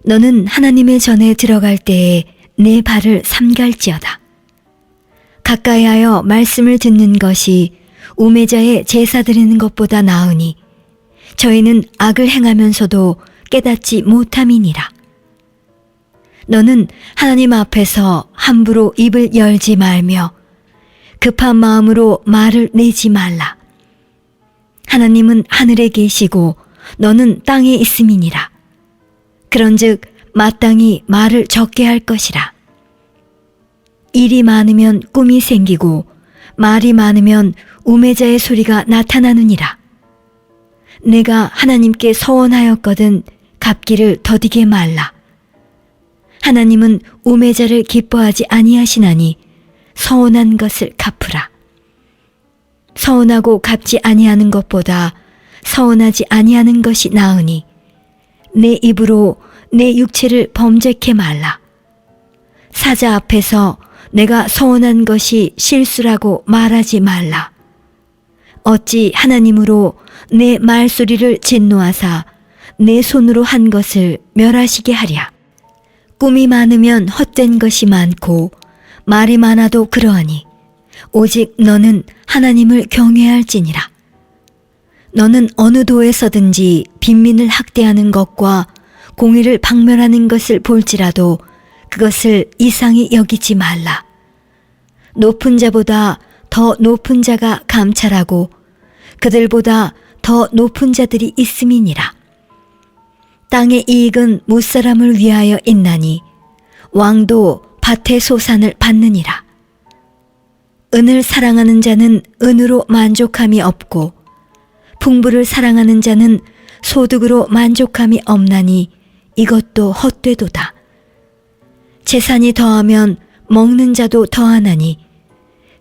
너는 하나님의 전에 들어갈 때에 내 발을 삼갈지어다. 가까이하여 말씀을 듣는 것이 우매자의 제사 드리는 것보다 나으니 저희는 악을 행하면서도 깨닫지 못함이니라. 너는 하나님 앞에서 함부로 입을 열지 말며 급한 마음으로 말을 내지 말라. 하나님은 하늘에 계시고 너는 땅에 있음이니라. 그런즉 마땅히 말을 적게 할 것이라. 일이 많으면 꿈이 생기고 말이 많으면 우매자의 소리가 나타나느니라. 내가 하나님께 서원하였거든 갚기를 더디게 말라. 하나님은 우매자를 기뻐하지 아니하시나니 서원한 것을 갚으라. 서원하고 갚지 아니하는 것보다 서원하지 아니하는 것이 나으니 내 입으로 내 육체를 범죄케 말라. 사자 앞에서 내가 서원한 것이 실수라고 말하지 말라. 어찌 하나님으로 내 말소리를 진노하사 내 손으로 한 것을 멸하시게 하랴. 꿈이 많으면 헛된 것이 많고 말이 많아도 그러하니 오직 너는 하나님을 경외할지니라. 너는 어느 도에서든지 빈민을 학대하는 것과 공의를 박멸하는 것을 볼지라도 그것을 이상히 여기지 말라. 높은 자보다 더 높은 자가 감찰하고 그들보다 더 높은 자들이 있음이니라. 땅의 이익은 무사람을 위하여 있나니 왕도 밭의 소산을 받느니라. 은을 사랑하는 자는 은으로 만족함이 없고 풍부를 사랑하는 자는 소득으로 만족함이 없나니 이것도 헛되도다. 재산이 더하면 먹는 자도 더하나니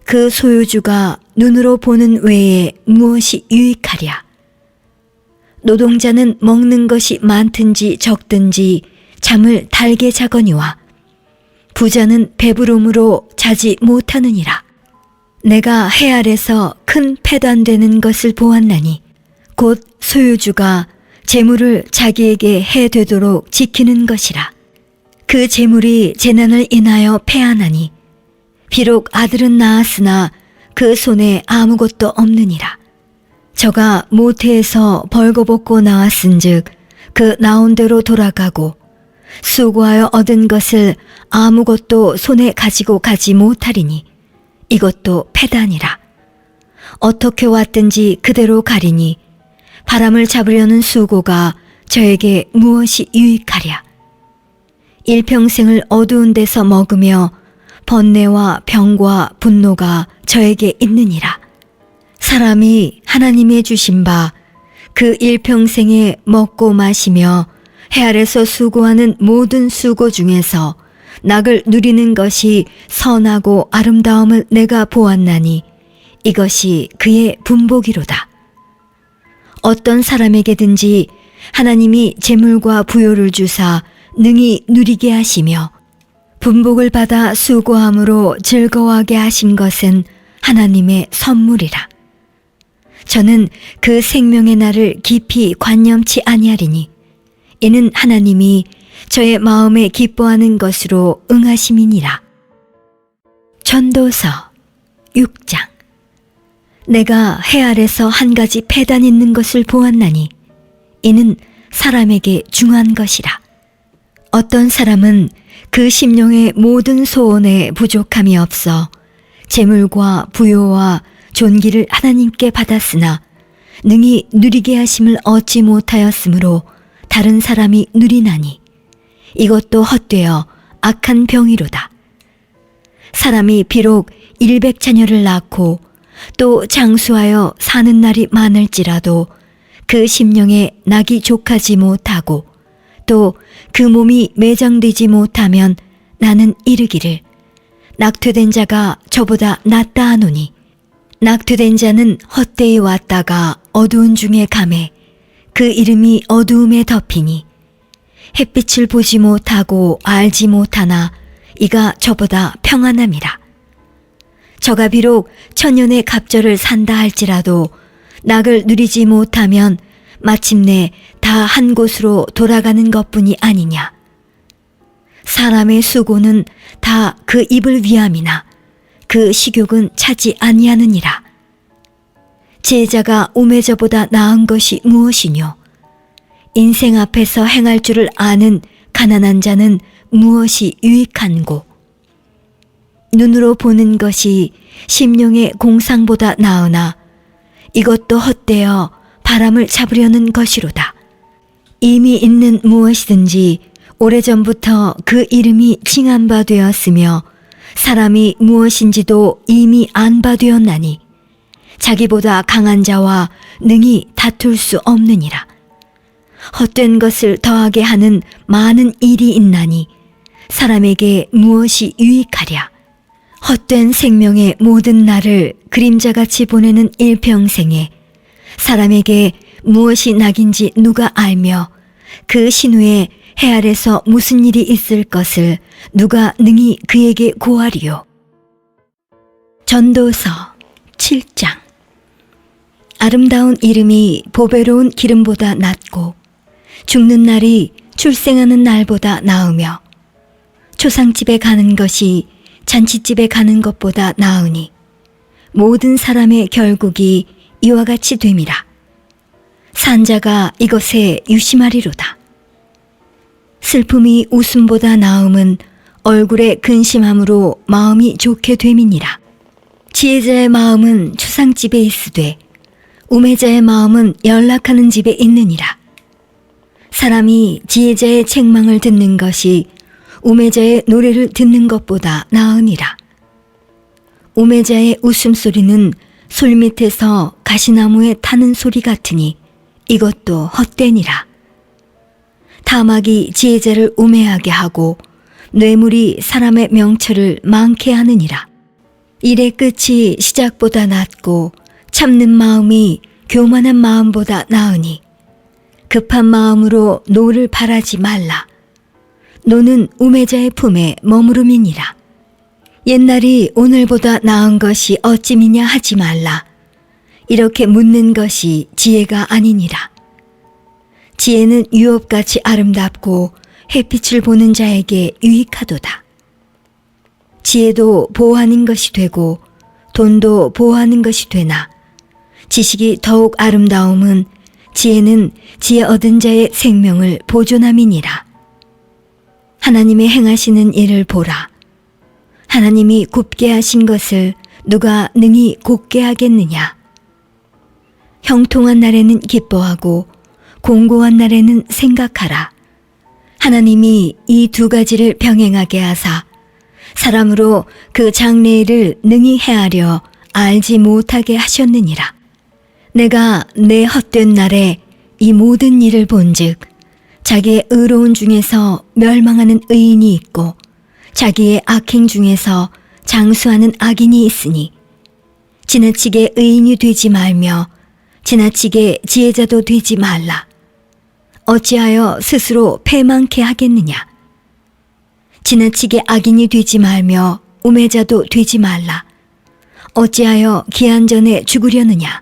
그 소유주가 눈으로 보는 외에 무엇이 유익하랴. 노동자는 먹는 것이 많든지 적든지 잠을 달게 자거니와 부자는 배부름으로 자지 못하느니라. 내가 해 아래서 큰 패단되는 것을 보았나니 곧 소유주가 재물을 자기에게 해 되도록 지키는 것이라. 그 재물이 재난을 인하여 패하나니 비록 아들은 낳았으나 그 손에 아무것도 없느니라. 저가 모태에서 벌거벗고 나왔은즉 그 나온 대로 돌아가고 수고하여 얻은 것을 아무것도 손에 가지고 가지 못하리니 이것도 패단이라. 어떻게 왔든지 그대로 가리니 바람을 잡으려는 수고가 저에게 무엇이 유익하랴. 일평생을 어두운 데서 먹으며 번뇌와 병과 분노가 저에게 있느니라. 사람이 하나님의 주신 바 그 일평생에 먹고 마시며 해 아래서 수고하는 모든 수고 중에서 낙을 누리는 것이 선하고 아름다움을 내가 보았나니 이것이 그의 분복이로다. 어떤 사람에게든지 하나님이 재물과 부요를 주사 능히 누리게 하시며 분복을 받아 수고함으로 즐거워하게 하신 것은 하나님의 선물이라. 저는 그 생명의 날을 깊이 관념치 아니하리니 이는 하나님이 저의 마음에 기뻐하는 것으로 응하심이니라. 전도서 6장. 내가 해 아래서 한 가지 패단 있는 것을 보았나니 이는 사람에게 중한 것이라. 어떤 사람은 그 심령의 모든 소원에 부족함이 없어 재물과 부요와 존귀를 하나님께 받았으나 능히 누리게 하심을 얻지 못하였으므로 다른 사람이 누리나니 이것도 헛되어 악한 병이로다. 사람이 비록 100자녀를 낳고 또 장수하여 사는 날이 많을지라도 그 심령에 낙이 족하지 못하고 또 그 몸이 매장되지 못하면 나는 이르기를 낙퇴된 자가 저보다 낫다 하노니 낙퇴된 자는 헛되이 왔다가 어두운 중에 가매 그 이름이 어두움에 덮이니 햇빛을 보지 못하고 알지 못하나 이가 저보다 평안함이라. 저가 비록 천년의 갑절을 산다 할지라도 낙을 누리지 못하면 마침내 다 한 곳으로 돌아가는 것뿐이 아니냐. 사람의 수고는 다 그 입을 위함이나 그 식욕은 차지 아니하느니라. 제자가 우매자보다 나은 것이 무엇이뇨? 인생 앞에서 행할 줄을 아는 가난한 자는 무엇이 유익한고? 눈으로 보는 것이 심령의 공상보다 나으나 이것도 헛되어 바람을 잡으려는 것이로다. 이미 있는 무엇이든지 오래전부터 그 이름이 칭한 바 되었으며 사람이 무엇인지도 이미 안 바 되었나니 자기보다 강한 자와 능히 다툴 수 없느니라. 헛된 것을 더하게 하는 많은 일이 있나니 사람에게 무엇이 유익하랴. 헛된 생명의 모든 날을 그림자같이 보내는 일평생에 사람에게 무엇이 낙인지 누가 알며 그 신후에 해 아래서 무슨 일이 있을 것을 누가 능히 그에게 고하리요. 전도서 7장. 아름다운 이름이 보배로운 기름보다 낫고 죽는 날이 출생하는 날보다 나으며 초상집에 가는 것이 잔치집에 가는 것보다 나으니 모든 사람의 결국이 이와 같이 됨이라. 산자가 이것에 유심하리로다. 슬픔이 웃음보다 나음은 얼굴에 근심함으로 마음이 좋게 됨이니라. 지혜자의 마음은 초상집에 있으되 우매자의 마음은 연락하는 집에 있느니라. 사람이 지혜자의 책망을 듣는 것이 우매자의 노래를 듣는 것보다 나으니라. 우매자의 웃음소리는 솔밑에서 가시나무에 타는 소리 같으니 이것도 헛되니라. 타막이 지혜자를 우매하게 하고 뇌물이 사람의 명철을 많게 하느니라. 일의 끝이 시작보다 낫고 참는 마음이 교만한 마음보다 나으니 급한 마음으로 노를 바라지 말라. 노는 우매자의 품에 머무름이니라. 옛날이 오늘보다 나은 것이 어찌미냐 하지 말라. 이렇게 묻는 것이 지혜가 아니니라. 지혜는 유업같이 아름답고 햇빛을 보는 자에게 유익하도다. 지혜도 보호하는 것이 되고 돈도 보호하는 것이 되나 지식이 더욱 아름다움은 지혜는 지혜 얻은 자의 생명을 보존함이니라. 하나님의 행하시는 일을 보라. 하나님이 굽게 하신 것을 누가 능히 곧게 하겠느냐. 형통한 날에는 기뻐하고 공고한 날에는 생각하라. 하나님이 이 두 가지를 병행하게 하사 사람으로 그 장래일을 능히 헤아려 알지 못하게 하셨느니라. 내가 내 헛된 날에 이 모든 일을 본즉 자기의 의로운 중에서 멸망하는 의인이 있고 자기의 악행 중에서 장수하는 악인이 있으니 지나치게 의인이 되지 말며 지나치게 지혜자도 되지 말라. 어찌하여 스스로 패망케 하겠느냐. 지나치게 악인이 되지 말며 우매자도 되지 말라. 어찌하여 기한 전에 죽으려느냐.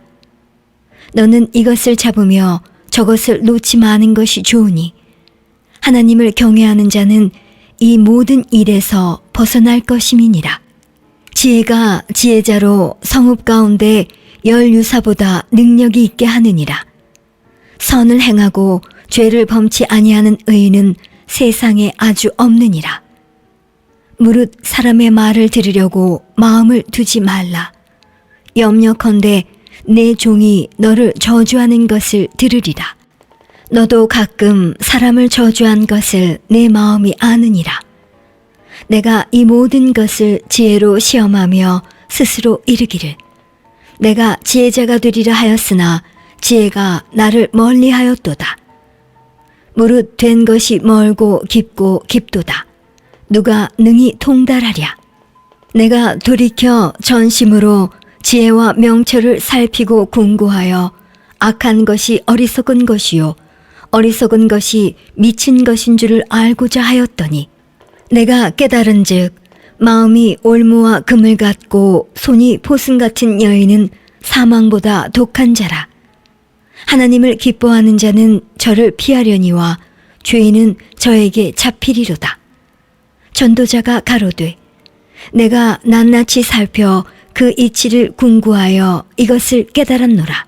너는 이것을 잡으며 저것을 놓지 마는 것이 좋으니 하나님을 경외하는 자는 이 모든 일에서 벗어날 것임이니라. 지혜가 지혜자로 성읍 가운데 열유사보다 능력이 있게 하느니라. 선을 행하고 죄를 범치 아니하는 의인은 세상에 아주 없느니라. 무릇 사람의 말을 들으려고 마음을 두지 말라. 염려컨대 내 종이 너를 저주하는 것을 들으리라. 너도 가끔 사람을 저주한 것을 내 마음이 아느니라. 내가 이 모든 것을 지혜로 시험하며 스스로 이르기를 내가 지혜자가 되리라 하였으나 지혜가 나를 멀리하였도다. 무릇 된 것이 멀고 깊고 깊도다. 누가 능히 통달하랴. 내가 돌이켜 전심으로 지혜와 명철을 살피고 궁고하여 악한 것이 어리석은 것이요 어리석은 것이 미친 것인 줄을 알고자 하였더니 내가 깨달은즉 마음이 올무와 금을 같고 손이 포승 같은 여인은 사망보다 독한 자라. 하나님을 기뻐하는 자는 저를 피하려니와 죄인은 저에게 잡히리로다. 전도자가 가로되 내가 낱낱이 살펴 그 이치를 궁구하여 이것을 깨달았노라.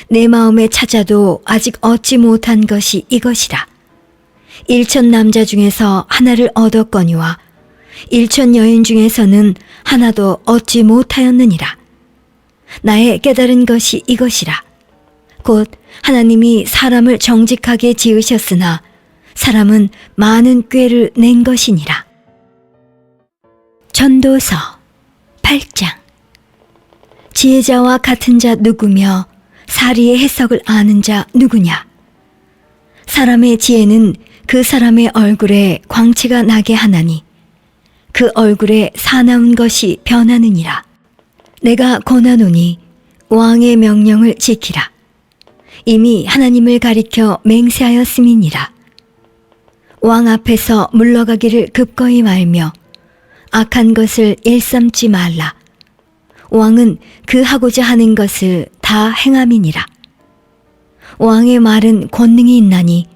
내 마음에 찾아도 아직 얻지 못한 것이 이것이라. 1천 남자 중에서 하나를 얻었거니와 1천 여인 중에서는 하나도 얻지 못하였느니라. 나의 깨달은 것이 이것이라. 곧 하나님이 사람을 정직하게 지으셨으나 사람은 많은 꾀를 낸 것이니라. 전도서 8장. 지혜자와 같은 자 누구며 사리의 해석을 아는 자 누구냐? 사람의 지혜는 그 사람의 얼굴에 광채가 나게 하나니 그 얼굴에 사나운 것이 변하느니라. 내가 권하노니 왕의 명령을 지키라. 이미 하나님을 가리켜 맹세하였음이니라. 왕 앞에서 물러가기를 급거이 말며 악한 것을 일삼지 말라. 왕은 그 하고자 하는 것을 다 행함이니라. 왕의 말은 권능이 있나니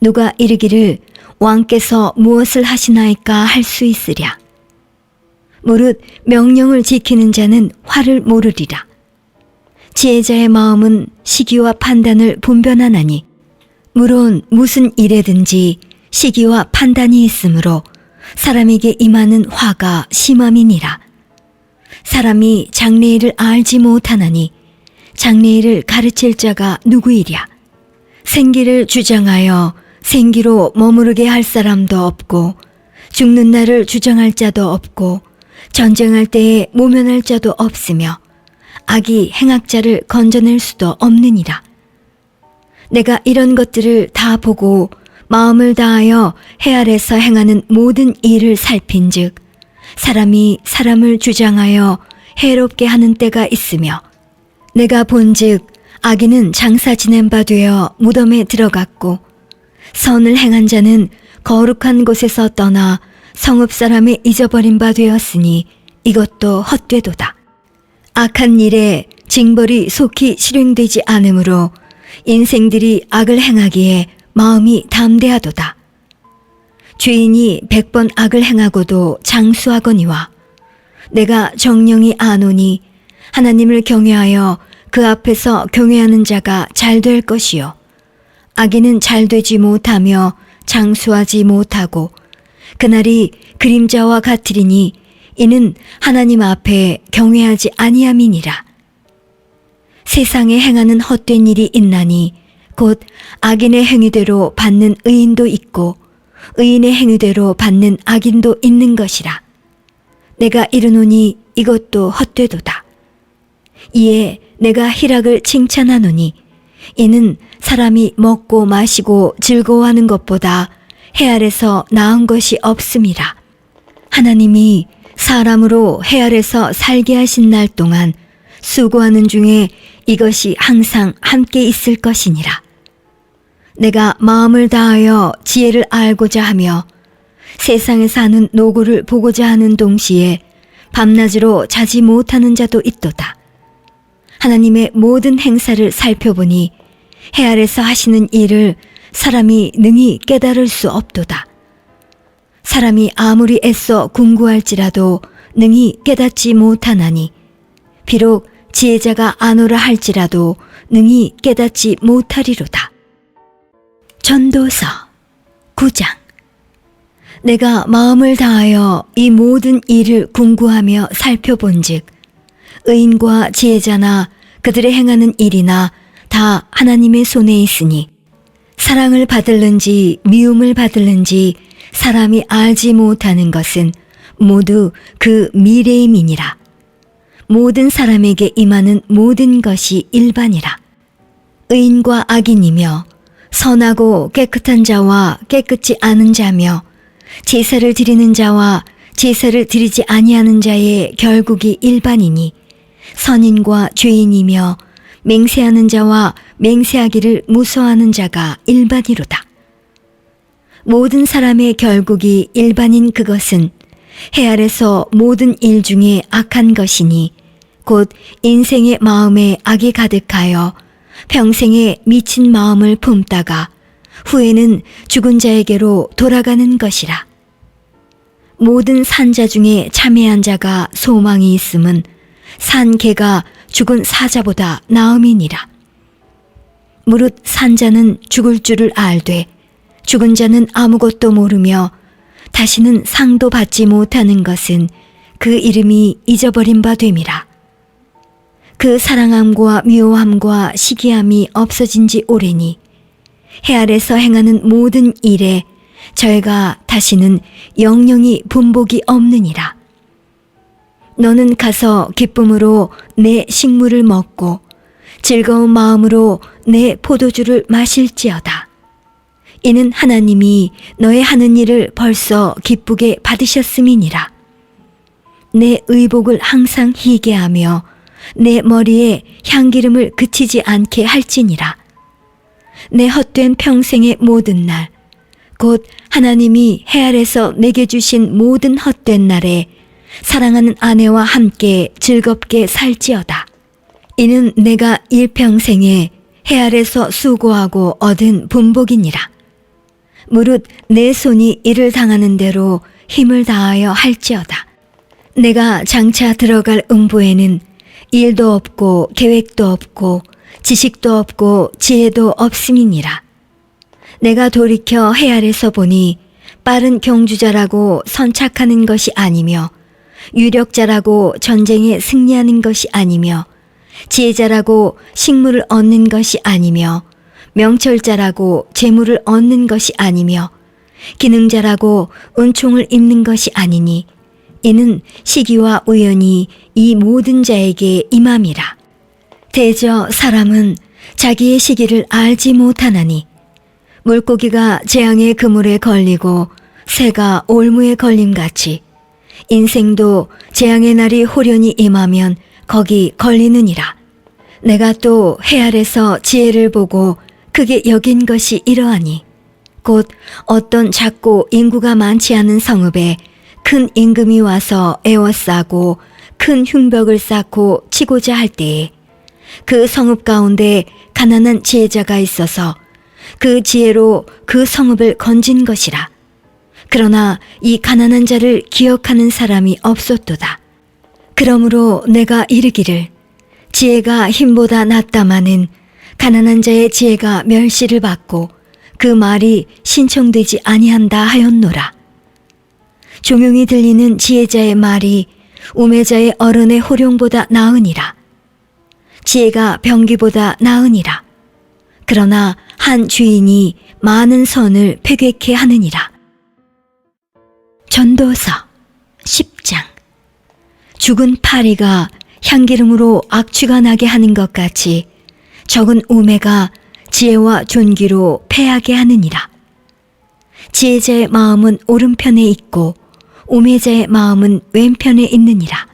누가 이르기를 왕께서 무엇을 하시나이까 할 수 있으랴. 무릇 명령을 지키는 자는 화를 모르리라. 지혜자의 마음은 시기와 판단을 분별하나니 물론 무슨 일에든지 시기와 판단이 있으므로 사람에게 임하는 화가 심함이니라. 사람이 장래일을 알지 못하나니 장래일을 가르칠 자가 누구이랴. 생기를 주장하여 생기로 머무르게 할 사람도 없고 죽는 날을 주장할 자도 없고 전쟁할 때에 모면할 자도 없으며 악이 행악자를 건져낼 수도 없느니라. 내가 이런 것들을 다 보고 마음을 다하여 해 아래서 행하는 모든 일을 살핀즉 사람이 사람을 주장하여 해롭게 하는 때가 있으며 내가 본즉 악인은 장사 지낸 바 되어 무덤에 들어갔고 선을 행한 자는 거룩한 곳에서 떠나 성읍 사람의 잊어버린 바 되었으니 이것도 헛되도다. 악한 일에 징벌이 속히 실행되지 않으므로 인생들이 악을 행하기에 마음이 담대하도다. 죄인이 100번 악을 행하고도 장수하거니와 내가 정령이 아노니 하나님을 경외하여 그 앞에서 경외하는 자가 잘 될 것이요 악인은 잘 되지 못하며 장수하지 못하고 그날이 그림자와 같으리니 이는 하나님 앞에 경외하지 아니함이니라. 세상에 행하는 헛된 일이 있나니 곧 악인의 행위대로 받는 의인도 있고 의인의 행위대로 받는 악인도 있는 것이라. 내가 이르노니 이것도 헛되도다. 이에 내가 희락을 칭찬하노니 이는 사람이 먹고 마시고 즐거워하는 것보다 해 아래서 나은 것이 없음이라. 하나님이 사람으로 해 아래서 살게 하신 날 동안 수고하는 중에 이것이 항상 함께 있을 것이니라. 내가 마음을 다하여 지혜를 알고자 하며 세상에 사는 노고를 보고자 하는 동시에 밤낮으로 자지 못하는 자도 있도다. 하나님의 모든 행사를 살펴보니 해 아래서 하시는 일을 사람이 능히 깨달을 수 없도다. 사람이 아무리 애써 궁구할지라도 능히 깨닫지 못하나니 비록 지혜자가 아노라 할지라도 능히 깨닫지 못하리로다. 전도서 9장. 내가 마음을 다하여 이 모든 일을 궁구하며 살펴본즉 의인과 지혜자나 그들의 행하는 일이나 다 하나님의 손에 있으니 사랑을 받을는지 미움을 받을는지 사람이 알지 못하는 것은 모두 그 미래임이니라. 모든 사람에게 임하는 모든 것이 일반이라. 의인과 악인이며 선하고 깨끗한 자와 깨끗지 않은 자며 제사를 드리는 자와 제사를 드리지 아니하는 자의 결국이 일반이니 선인과 죄인이며 맹세하는 자와 맹세하기를 무서워하는 자가 일반이로다. 모든 사람의 결국이 일반인 그것은 해 아래서 모든 일 중에 악한 것이니 곧 인생의 마음에 악이 가득하여 평생에 미친 마음을 품다가 후에는 죽은 자에게로 돌아가는 것이라. 모든 산자 중에 참회한 자가 소망이 있음은 산 개가 죽은 사자보다 나음이니라. 무릇 산자는 죽을 줄을 알되 죽은 자는 아무것도 모르며 다시는 상도 받지 못하는 것은 그 이름이 잊어버린 바 됨이라. 그 사랑함과 미워함과 시기함이 없어진 지 오래니 해 아래서 행하는 모든 일에 저희가 다시는 영영이 분복이 없느니라. 너는 가서 기쁨으로 내 식물을 먹고 즐거운 마음으로 내 포도주를 마실지어다. 이는 하나님이 너의 하는 일을 벌써 기쁘게 받으셨음이니라. 내 의복을 항상 희게 하며 내 머리에 향기름을 그치지 않게 할지니라. 내 헛된 평생의 모든 날, 곧 하나님이 해 아래서 내게 주신 모든 헛된 날에 사랑하는 아내와 함께 즐겁게 살지어다. 이는 내가 일평생에 해 아래서 수고하고 얻은 분복이니라. 무릇 내 손이 이를 당하는 대로 힘을 다하여 할지어다. 내가 장차 들어갈 음부에는 일도 없고 계획도 없고 지식도 없고 지혜도 없음이니라. 내가 돌이켜 해 아래서 보니 빠른 경주자라고 선착하는 것이 아니며 유력자라고 전쟁에 승리하는 것이 아니며 지혜자라고 식물을 얻는 것이 아니며 명철자라고 재물을 얻는 것이 아니며 기능자라고 은총을 입는 것이 아니니 이는 시기와 우연이 이 모든 자에게 임함이라. 대저 사람은 자기의 시기를 알지 못하나니 물고기가 재앙의 그물에 걸리고 새가 올무에 걸림같이 인생도 재앙의 날이 호련히 임하면 거기 걸리느니라. 내가 또 해 아래서 지혜를 보고 크게 여긴 것이 이러하니 곧 어떤 작고 인구가 많지 않은 성읍에 큰 임금이 와서 에워싸고 큰 흉벽을 쌓고 치고자 할 때에 그 성읍 가운데 가난한 지혜자가 있어서 그 지혜로 그 성읍을 건진 것이라. 그러나 이 가난한 자를 기억하는 사람이 없었도다. 그러므로 내가 이르기를 지혜가 힘보다 낫다마는 가난한 자의 지혜가 멸시를 받고 그 말이 신청되지 아니한다 하였노라. 조용히 들리는 지혜자의 말이 우매자의 어른의 호령보다 나으니라. 지혜가 병기보다 나으니라. 그러나 한 주인이 많은 선을 패괴케 하느니라. 전도서 10장. 죽은 파리가 향기름으로 악취가 나게 하는 것 같이 적은 우매가 지혜와 존귀로 패하게 하느니라. 지혜자의 마음은 오른편에 있고 우매자의 마음은 왼편에 있느니라.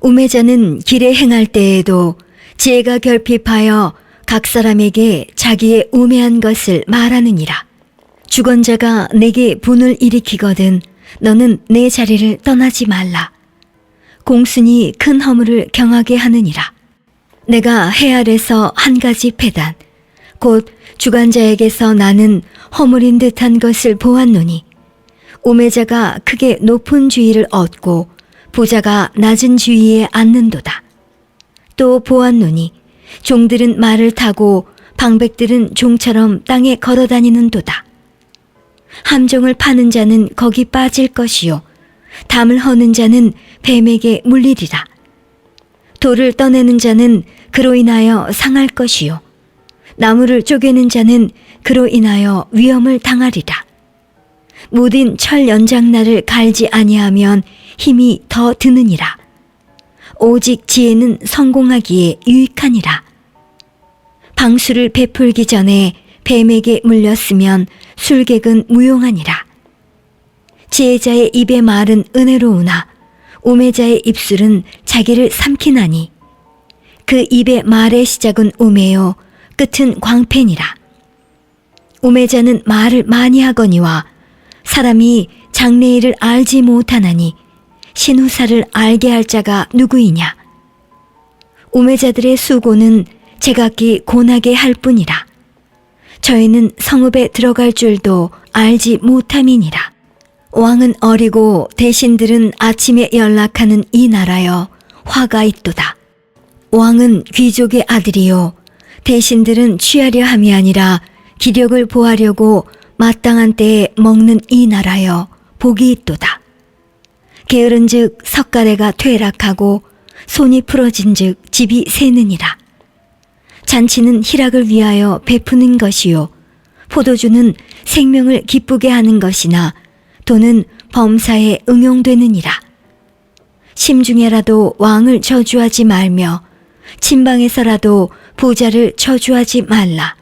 우매자는 길에 행할 때에도 지혜가 결핍하여 각 사람에게 자기의 우매한 것을 말하느니라. 주권자가 내게 분을 일으키거든 너는 내 자리를 떠나지 말라. 공순이 큰 허물을 경하게 하느니라. 내가 해 아래서 한 가지 패단 곧 주관자에게서 나는 허물인 듯한 것을 보았노니 우매자가 크게 높은 주의를 얻고 부자가 낮은 주의에 앉는도다. 또 보았노니 종들은 말을 타고 방백들은 종처럼 땅에 걸어다니는도다. 함정을 파는 자는 거기 빠질 것이요 담을 허는 자는 뱀에게 물리리라. 돌을 떠내는 자는 그로 인하여 상할 것이요 나무를 쪼개는 자는 그로 인하여 위험을 당하리라. 무딘 철 연장날을 갈지 아니하면 힘이 더 드느니라. 오직 지혜는 성공하기에 유익하니라. 방수를 베풀기 전에 뱀에게 물렸으면 술객은 무용하니라. 지혜자의 입의 말은 은혜로우나 우매자의 입술은 자기를 삼키나니 그 입의 말의 시작은 우매요 끝은 광패니라. 우매자는 말을 많이 하거니와 사람이 장래일을 알지 못하나니 신후사를 알게 할 자가 누구이냐. 우매자들의 수고는 제각기 고나게 할 뿐이라. 저희는 성읍에 들어갈 줄도 알지 못함이니라. 왕은 어리고 대신들은 아침에 연락하는 이 나라여 화가 있도다. 왕은 귀족의 아들이요 대신들은 취하려 함이 아니라 기력을 보하려고 마땅한 때에 먹는 이 나라여 복이 있도다. 게으른즉 석가래가 퇴락하고 손이 풀어진즉 집이 새느니라. 잔치는 희락을 위하여 베푸는 것이요 포도주는 생명을 기쁘게 하는 것이나 돈은 범사에 응용되느니라. 심중에라도 왕을 저주하지 말며 침방에서라도 부자를 저주하지 말라.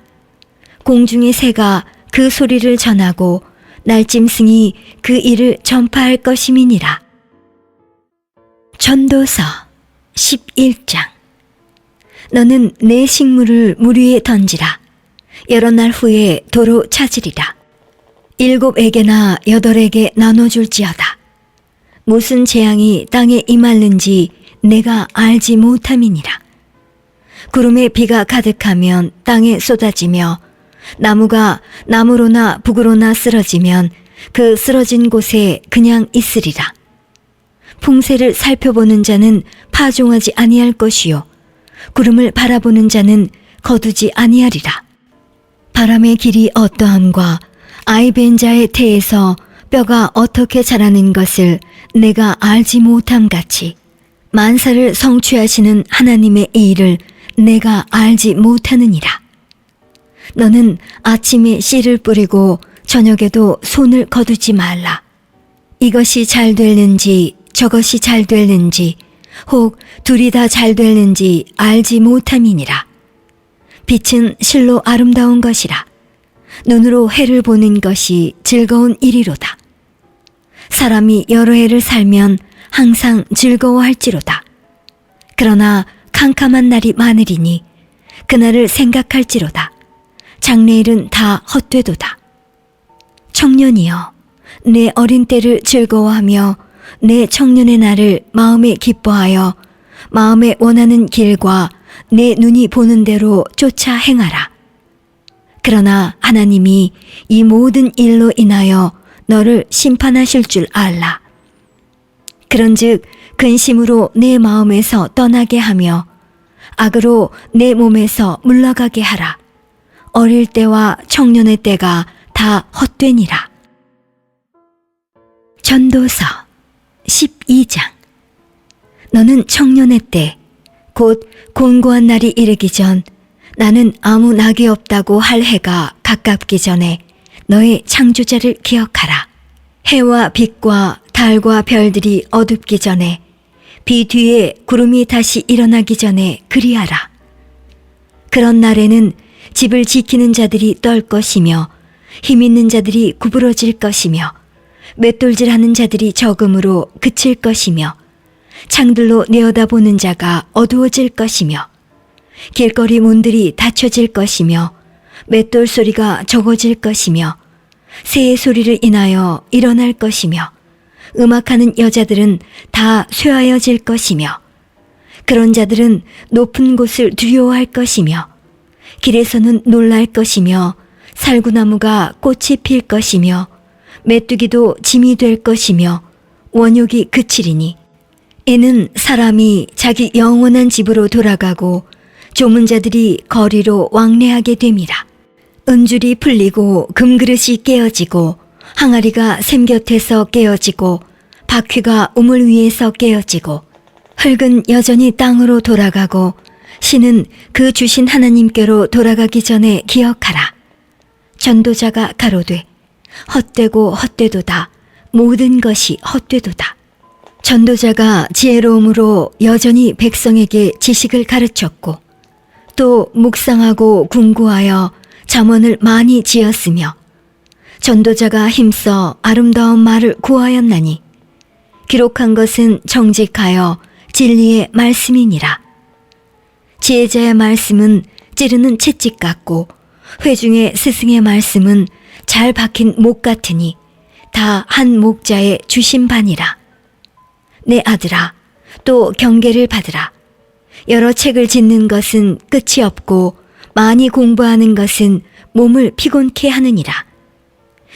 공중의 새가 그 소리를 전하고 날짐승이 그 일을 전파할 것임이니라. 전도서 11장. 너는 내 식물을 물 위에 던지라. 여러 날 후에 도로 찾으리라. 7에게나 8에게 나눠줄지어다. 무슨 재앙이 땅에 임할는지 내가 알지 못함이니라. 구름에 비가 가득하면 땅에 쏟아지며 나무가 나무로나 북으로나 쓰러지면 그 쓰러진 곳에 그냥 있으리라. 풍세를 살펴보는 자는 파종하지 아니할 것이요 구름을 바라보는 자는 거두지 아니하리라. 바람의 길이 어떠함과 아이 벤 자의 태에서 뼈가 어떻게 자라는 것을 내가 알지 못함 같이 만사를 성취하시는 하나님의 이 일을 내가 알지 못하느니라. 너는 아침에 씨를 뿌리고 저녁에도 손을 거두지 말라. 이것이 잘 될는지 저것이 잘 될는지 혹 둘이 다 잘 될는지 알지 못함이니라. 빛은 실로 아름다운 것이라. 눈으로 해를 보는 것이 즐거운 일이로다. 사람이 여러 해를 살면 항상 즐거워할지로다. 그러나 캄캄한 날이 많으리니 그날을 생각할지로다. 장래일은 다 헛되도다. 청년이여, 내 어린 때를 즐거워하며 내 청년의 날을 마음에 기뻐하여 마음에 원하는 길과 내 눈이 보는 대로 쫓아 행하라. 그러나 하나님이 이 모든 일로 인하여 너를 심판하실 줄 알라. 그런즉 근심으로 내 마음에서 떠나게 하며 악으로 내 몸에서 물러가게 하라. 어릴 때와 청년의 때가 다 헛되니라. 전도서 12장. 너는 청년의 때 곧 곤고한 날이 이르기 전 나는 아무 낙이 없다고 할 해가 가깝기 전에 너의 창조자를 기억하라. 해와 빛과 달과 별들이 어둡기 전에 비 뒤에 구름이 다시 일어나기 전에 그리하라. 그런 날에는 집을 지키는 자들이 떨 것이며 힘 있는 자들이 구부러질 것이며 맷돌질하는 자들이 적음으로 그칠 것이며 창들로 내어다보는 자가 어두워질 것이며 길거리 문들이 닫혀질 것이며 맷돌 소리가 적어질 것이며 새의 소리를 인하여 일어날 것이며 음악하는 여자들은 다 쇠하여질 것이며 그런 자들은 높은 곳을 두려워할 것이며 길에서는 놀랄 것이며 살구나무가 꽃이 필 것이며 메뚜기도 짐이 될 것이며 원욕이 그치리니 이는 사람이 자기 영원한 집으로 돌아가고 조문자들이 거리로 왕래하게 됨이라. 은줄이 풀리고 금그릇이 깨어지고 항아리가 샘 곁에서 깨어지고 바퀴가 우물 위에서 깨어지고 흙은 여전히 땅으로 돌아가고 신은 그 주신 하나님께로 돌아가기 전에 기억하라. 전도자가 가로되 헛되고 헛되도다. 모든 것이 헛되도다. 전도자가 지혜로움으로 여전히 백성에게 지식을 가르쳤고 또 묵상하고 궁구하여 잠언을 많이 지었으며 전도자가 힘써 아름다운 말을 구하였나니 기록한 것은 정직하여 진리의 말씀이니라. 지혜자의 말씀은 찌르는 채찍 같고 회중의 스승의 말씀은 잘 박힌 목 같으니 다 한 목자의 주신 바니라. 내 아들아, 또 경계를 받으라. 여러 책을 짓는 것은 끝이 없고 많이 공부하는 것은 몸을 피곤케 하느니라.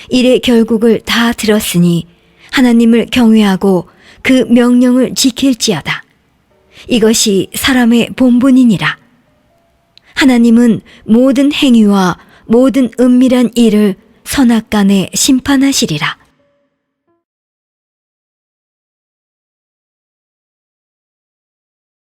일의 결국을 다 들었으니 하나님을 경외하고 그 명령을 지킬지어다. 이것이 사람의 본분이니라. 하나님은 모든 행위와 모든 은밀한 일을 선악간에 심판하시리라.